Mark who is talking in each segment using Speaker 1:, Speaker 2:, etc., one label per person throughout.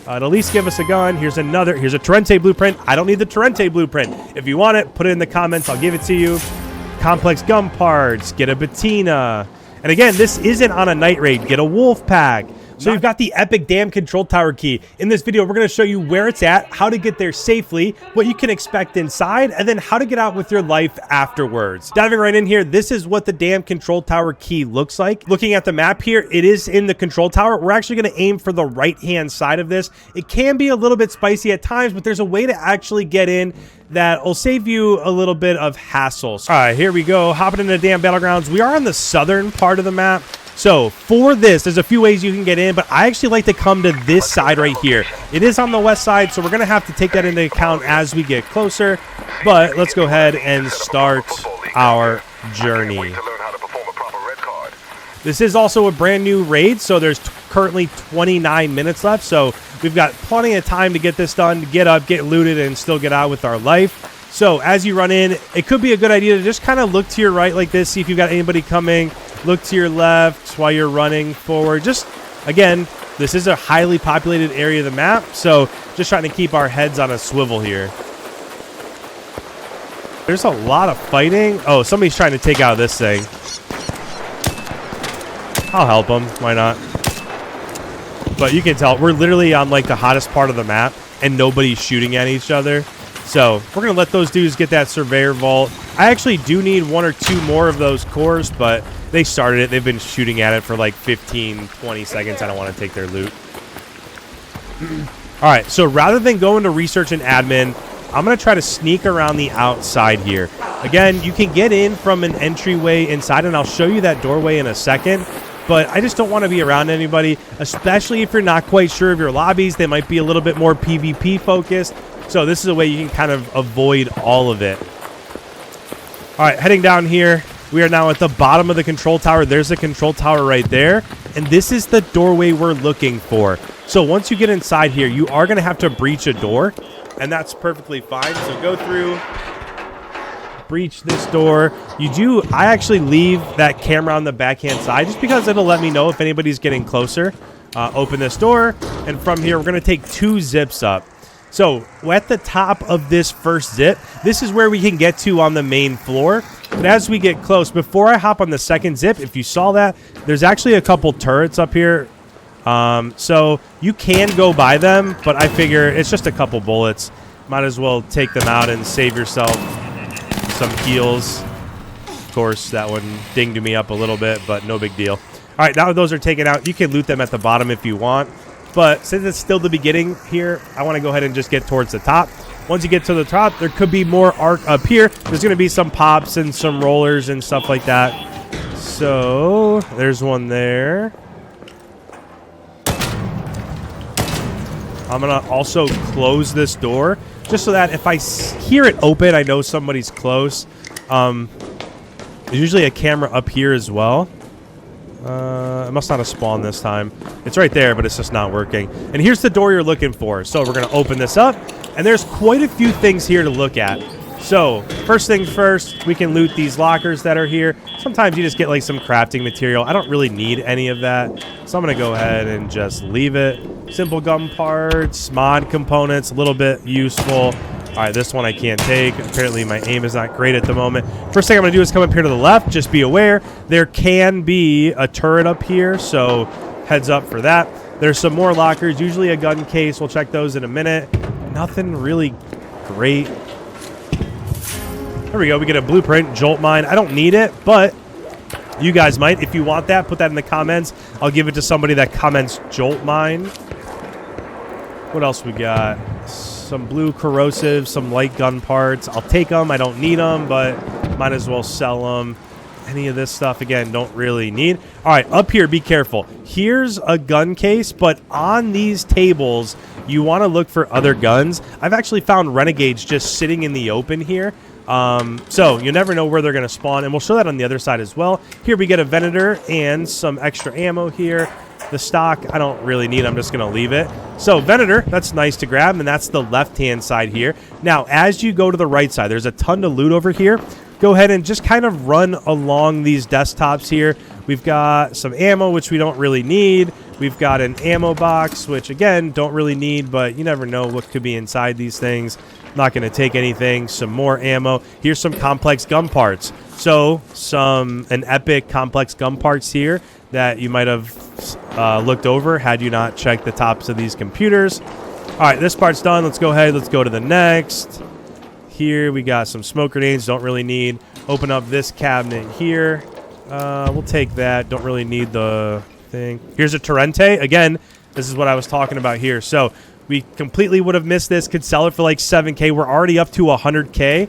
Speaker 1: At least give us a gun. Here's a Torrente blueprint. I don't need the Torrente blueprint. If you want it, put it in the comments. I'll give it to you. Complex gun parts. Get a Bettina. And again, this isn't on a night raid. Get a wolf pack. So you've got the epic damn control tower key. In this video, we're going to show you where it's at, how to get there safely, what you can expect inside, and then how to get out with your life afterwards. Diving right in here, this is what the damn control tower key looks like. Looking at the map here, it is in the control tower. We're actually going to aim for the right-hand side of this. It can be a little bit spicy at times, but there's a way to actually get in that will save you a little bit of hassles. All right, here we go. Hopping into the damn battlegrounds. We are on the southern part of the map. So for this, there's a few ways you can get in, but I actually like to come to this side right here. It is on the west side, so we're going to have to take that into account as we get closer. But let's go ahead and start our journey. This is also a brand new raid, so there's currently 29 minutes left. So we've got plenty of time to get this done, to get up, get looted, and still get out with our life. So as you run in, it could be a good idea to just kind of look to your right like this, see if you've got anybody coming. Look to your left while you're running forward. Just, again, this is a highly populated area of the map, so just trying to keep our heads on a swivel here. There's a lot of fighting. Oh, somebody's trying to take out this thing. I'll help them. Why not? But you can tell, we're literally on, like, the hottest part of the map, and nobody's shooting at each other. So we're going to let those dudes get that surveyor vault. I actually do need one or two more of those cores, but they started it. They've been shooting at it for like 15, 20 seconds. I don't want to take their loot. All right, so rather than go into research and admin, I'm going to try to sneak around the outside here. Again, you can get in from an entryway inside, and I'll show you that doorway in a second. But I just don't want to be around anybody, especially if you're not quite sure of your lobbies. They might be a little bit more PvP focused. So this is a way you can kind of avoid all of it. All right, heading down here. We are now at the bottom of the control tower. There's the control tower right there. And this is the doorway we're looking for. So once you get inside here, you are going to have to breach a door. And that's perfectly fine. So go through, breach this door. I actually leave that camera on the backhand side just because it'll let me know if anybody's getting closer. Open this door. And from here, we're going to take 2 zips up. So at the top of this first zip, this is where we can get to on the main floor. But as we get close, before I hop on the second zip, if you saw that, there's actually a couple turrets up here. So you can go by them, but I figure it's just a couple bullets. Might as well take them out and save yourself some heals. Of course, that one dinged me up a little bit, but no big deal. All right, now those are taken out. You can loot them at the bottom if you want. But since it's still the beginning here, I want to go ahead and just get towards the top. Once you get to the top, there could be more arc up here. There's going to be some pops and some rollers and stuff like that. So there's one there. I'm going to also close this door just so that if I hear it open, I know somebody's close. There's usually a camera up here as well. It must not have spawned this time. It's right there, but it's just not working. And here's the door you're looking for. So we're going to open this up, and there's quite a few things here to look at. So first things first, we can loot these lockers that are here. Sometimes you just get like some crafting material. I don't really need any of that, so I'm going to go ahead and just leave it. Simple gun parts, mod components, a little bit useful. All right, this one I can't take. Apparently my aim is not great at the moment. First thing I'm going to do is come up here to the left. Just be aware, there can be a turret up here, so heads up for that. There's some more lockers, usually a gun case. We'll check those in a minute. Nothing really great. There we go. We get a blueprint, jolt mine. I don't need it, but you guys might. If you want that, put that in the comments. I'll give it to somebody that comments jolt mine. What else we got? Some blue corrosive, some light gun parts. I'll take them. I don't need them, but might as well sell them. Any of this stuff, again, don't really need. All right, up here, be careful. Here's a gun case, but on these tables, you want to look for other guns. I've actually found renegades just sitting in the open here. So you never know where they're going to spawn, and we'll show that on the other side as well. Here we get a Venator and some extra ammo here. The stock, I don't really need. I'm just going to leave it. So Venator, that's nice to grab, and that's the left-hand side here. Now, as you go to the right side, there's a ton to loot over here. Go ahead and just kind of run along these desktops here. We've got some ammo, which we don't really need. We've got an ammo box, which again, don't really need, but you never know what could be inside these things. Not going to take anything. Some more ammo. Here's some complex gun parts. So an epic complex gun parts here that you might have looked over had you not checked the tops of these computers. All right, this part's done. Let's go ahead. Let's go to the next. Here we got some smoke grenades. Don't really need. Open up this cabinet here. We'll take that. Don't really need the thing. Here's a Torrente. Again, this is what I was talking about here. So we completely would have missed this. Could sell it for like 7K. We're already up to 100K.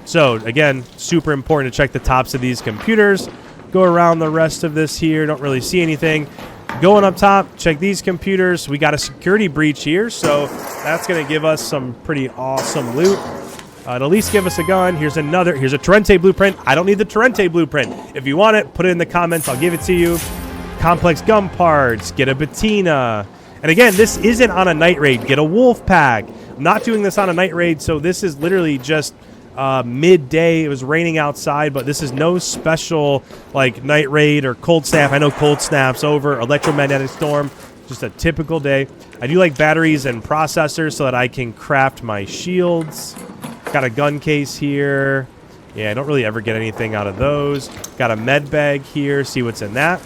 Speaker 1: So again, super important to check the tops of these computers. Go around the rest of this here. Don't really see anything. Going up top, check these computers. We got a security breach here, so that's going to give us some pretty awesome loot. At least give us a gun. Here's a Torrente blueprint. I don't need the Torrente blueprint. If you want it, put it in the comments. I'll give it to you. Complex gun parts. Get a Batina. And again, this isn't on a night raid. Get a wolf pack. I'm not doing this on a night raid, so this is literally just midday. It was raining outside, but this is no special like night raid or cold snap. I know cold snap's over. Electromagnetic storm. Just a typical day. I do like batteries and processors so that I can craft my shields. Got a gun case here. Yeah, I don't really ever get anything out of those. Got a med bag here. See what's in that.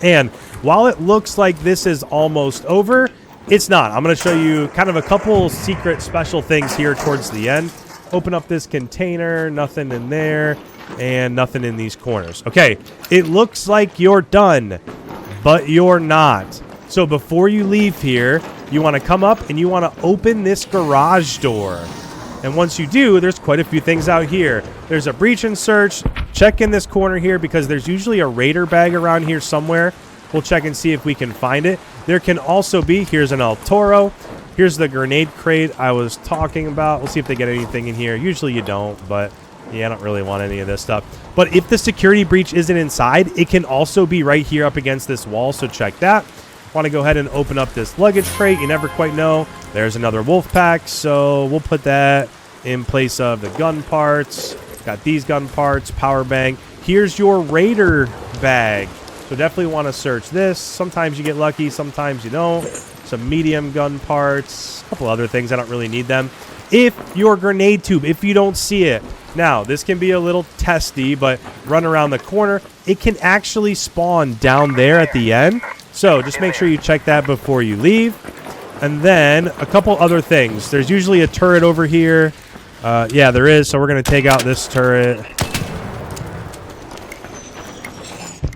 Speaker 1: And while it looks like this is almost over, it's not. I'm going to show you kind of a couple secret special things here towards the end. Open up this container. Nothing in there. And nothing in these corners. Okay, it looks like you're done, but you're not. So before you leave here, you want to come up and you want to open this garage door. And once you do, there's quite a few things out here. There's a breach and search. Check in this corner here because there's usually a raider bag around here somewhere. We'll check and see if we can find it. There can also be, here's an El Toro. Here's the grenade crate I was talking about. We'll see if they get anything in here. Usually you don't, but yeah, I don't really want any of this stuff. But if the security breach isn't inside, it can also be right here up against this wall, so check that. Want to go ahead and open up this luggage crate. You never quite know. There's another wolf pack, so we'll put that in place of the gun parts. Got these gun parts, power bank. Here's your raider bag. So definitely want to search this. Sometimes you get lucky, sometimes you don't. Some medium gun parts, a couple other things. I don't really need them. If your grenade tube, if you don't see it. Now, this can be a little testy, but run around the corner. It can actually spawn down there at the end. So just make sure you check that before you leave. And then a couple other things. There's usually a turret over here. Yeah, there is. So we're going to take out this turret.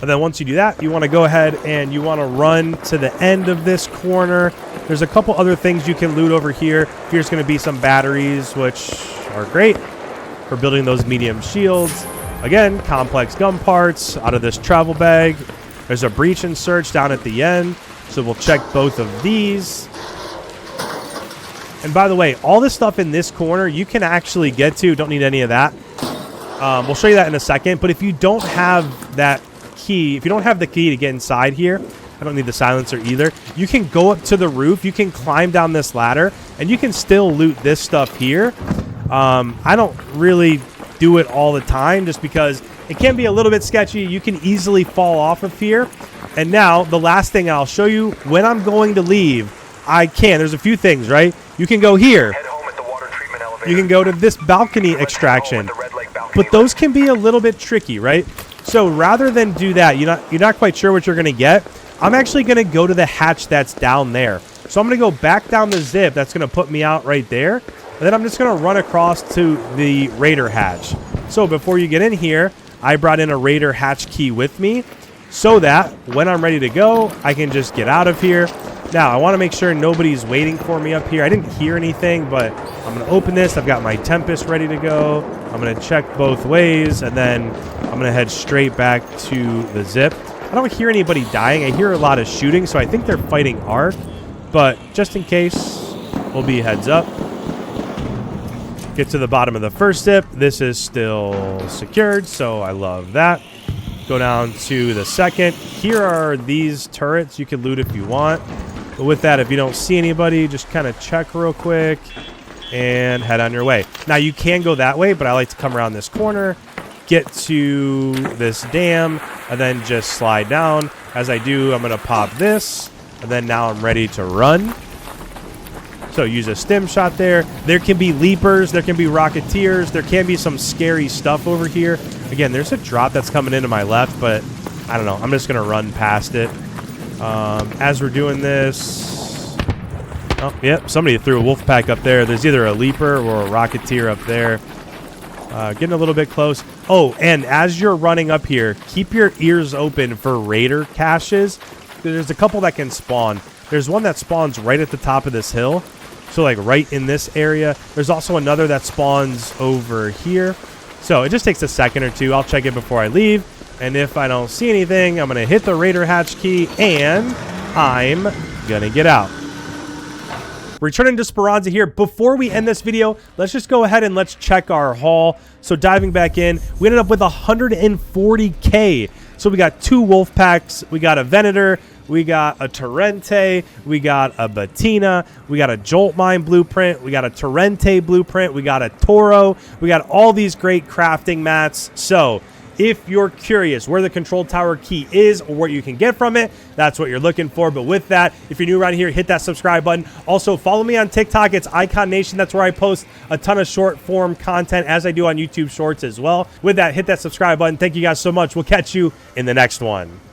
Speaker 1: And then once you do that, you want to go ahead and you want to run to the end of this corner. There's a couple other things you can loot over here. Here's going to be some batteries, which are great for building those medium shields. Again, complex gun parts out of this travel bag. There's a breach and search down at the end. So we'll check both of these. And by the way, all this stuff in this corner, you can actually get to. Don't need any of that. We'll show you that in a second. But if you don't have that key, if you don't have the key to get inside here, I don't need the silencer either. You can go up to the roof. You can climb down this ladder. And you can still loot this stuff here. I don't really do it all the time just because it can be a little bit sketchy. You can easily fall off of here. And now, the last thing I'll show you, when I'm going to leave, I can. There's a few things, right? You can go here. You can go to this balcony extraction. But those can be a little bit tricky, right? So rather than do that, you're not quite sure what you're going to get. I'm actually going to go to the hatch that's down there. So I'm going to go back down the zip. That's going to put me out right there. And then I'm just going to run across to the raider hatch. So before you get in here, I brought in a raider hatch key with me so that when I'm ready to go, I can just get out of here. Now, I want to make sure nobody's waiting for me up here. I didn't hear anything, but I'm going to open this. I've got my Tempest ready to go. I'm going to check both ways, and then I'm going to head straight back to the zip. I don't hear anybody dying. I hear a lot of shooting, so I think they're fighting Ark. But just in case, we'll be heads up. Get to the bottom of the first zip. This is still secured, so I love that. Go down to the second. Here are these turrets. You can loot if you want. But with that, if you don't see anybody, just kind of check real quick and head on your way. Now, you can go that way, but I like to come around this corner, get to this dam, and then just slide down. As I do, I'm going to pop this, and then now I'm ready to run. So use a stim shot there. There can be leapers. There can be rocketeers. There can be some scary stuff over here. Again, there's a drop that's coming into my left, but I don't know. I'm just going to run past it. As we're doing this... Oh, yep. Somebody threw a wolf pack up there. There's either a leaper or a rocketeer up there. Getting a little bit close. Oh, and as you're running up here, keep your ears open for raider caches. There's a couple that can spawn. There's one that spawns right at the top of this hill. So, like, right in this area. There's also another that spawns over here. So, it just takes a second or two. I'll check it before I leave. And if I don't see anything, I'm going to hit the raider hatch key, and I'm going to get out. Returning to Speranza here. Before we end this video, let's just go ahead and let's check our haul. So diving back in, we ended up with 140K. So we got 2 wolf packs, we got a Venator, we got a Torrente, we got a Batina, we got a Jolt Mine blueprint, we got a Torrente blueprint, we got a Toro, we got all these great crafting mats. So if you're curious where the control tower key is or what you can get from it, that's what you're looking for. But with that, if you're new around here, hit that subscribe button. Also, follow me on TikTok. It's Icon Nation. That's where I post a ton of short form content, as I do on YouTube Shorts as well. With that, hit that subscribe button. Thank you guys so much. We'll catch you in the next one.